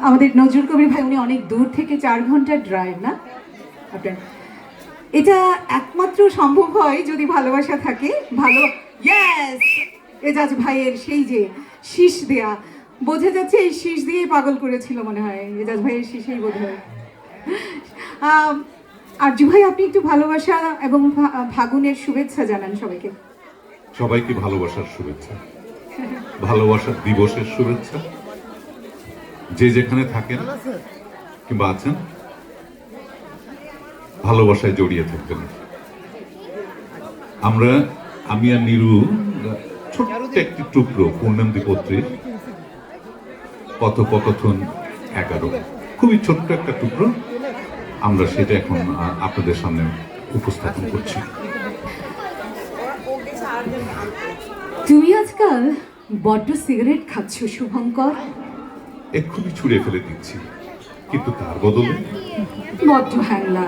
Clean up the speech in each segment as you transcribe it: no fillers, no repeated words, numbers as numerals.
আমাদের নজরুল কবির ভাই উনি অনেক দূর থেকে 4 ঘন্টার ড্রাইভ না আপনার, এটা একমাত্র সম্ভব হয় যদি ভালোবাসা থাকে। ভালো, ইয়েস, এজাজ ভাইয়ের সেই যে শীষ দেয়া, বোঝা যাচ্ছে এই শীষ দিয়েই পাগল করেছিল মনে হয়, এজাজ ভাইয়ের শীষেই বোধ হয়। আরজু ভাই, আপনি একটু ভালোবাসা এবং ফাগুনের শুভেচ্ছা জানান সবাইকে। সবাইকে ভালোবাসার শুভেচ্ছা, ভালোবাসার দিবসের শুভেচ্ছা। যে যেখানে থাকেন কিংবা আছেন, ভালোবাসায় জড়িয়ে থাকবেন। আমি আর নিরু ছোট্ট একটি টুকরো পূর্ণান্তি পত্রীর কথোপকথন 11, খুবই ছোট্ট একটা টুকরো, আমরা সেটা এখন আপনাদের সামনে উপস্থাপন করছি। তুমি আজকাল বড্ড সিগারেট খাচ্ছ শুভঙ্কর। এক্ষুনি ছুঁড়ে ফেলে দিচ্ছি, কিন্তু তার বদলে বড্ড হ্যাংলা,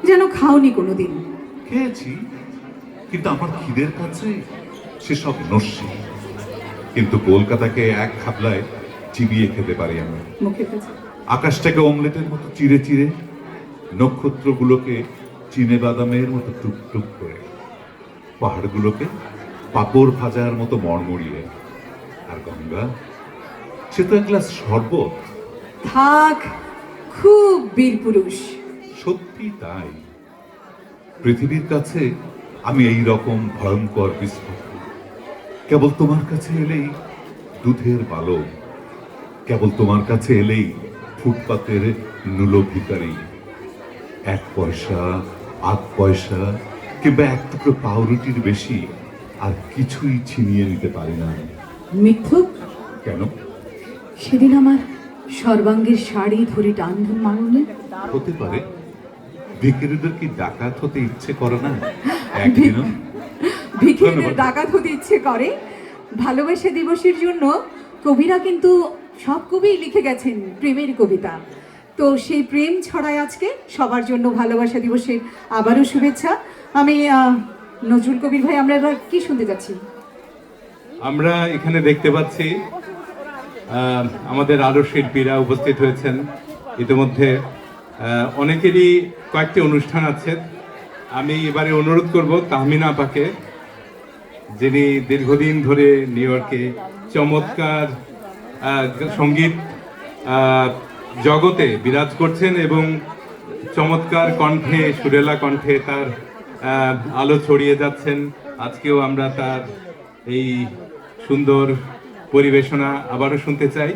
যেন খাওনি কোনোদিন। খেয়েছি, কিন্তু আমার খিদের কাছে সেসব নস্যি। কিন্তু কলকাতাকে এক খাবলায় চিবিয়ে খেতে পারি আমি। মুখের কাছে আকাশটাকে অমলেটের মতো চিড়ে চিড়ে, নক্ষত্রগুলোকে চিনে বাদামের মতো টুকটুক করে, পাহাড়গুলোকে পাপড় ভাজার মতো মড়মড়িয়ে, আর গঙ্গা সে তো এক গ্লাস শরবত। থাক, খুব বীর পুরুষ। সত্যি তাই, পৃথিবীর কাছে আমি এই রকম ভয়ঙ্কর বিস্ফোরণ। কেবল তোমার কাছে এলেই দুধের বালক, কেবল তোমার কাছে এলেই ফুটপাতের নুলো ভিখারি, 1 পয়সা 8 পয়সা কিংবা 1 টুকরো পাউরুটির বেশি আর কিছুই ছিনিয়ে নিতে পারি না। মিথ্যুক, কেন? সেদিন আমার সর্বাঙ্গের শাড়ি ধরে টান মারুনি? হতে পারে, ভিখারিদের কি ডাকাত হতে ইচ্ছে করে না একদিনও? ভিখিরিদের ডাকাত হতে ইচ্ছে করে। ভালোবাসা দিবসের জন্য কবিরা কিন্তু সব কবি লিখে গেছেন প্রেমের কবিতা, তো সেই প্রেম ছড়ায় আজকে সবার জন্য ভালোবাসা দিবসের আবারও শুভেচ্ছা। আমি নজরুল কবির ভাই, আমরা এবার কি শুনতে যাচ্ছি? আমরা এখানে দেখতে পাচ্ছি আমাদের আরো শিল্পীরা উপস্থিত হয়েছেন। ইতিমধ্যে অনেকেরই কয়েকটি অনুষ্ঠান আছে। আমি এবারে অনুরোধ করব তাহমিনা আপাকে, যিনি দীর্ঘদিন ধরে নিউ ইয়র্কে চমৎকার সঙ্গীত জগতে বিরাজ করছেন এবং চমৎকার কণ্ঠে, সুরেলা কণ্ঠে তার আলো ছড়িয়ে যাচ্ছেন। আজকেও আমরা তার এই সুন্দর পরিবেশনা আবারও শুনতে চাই।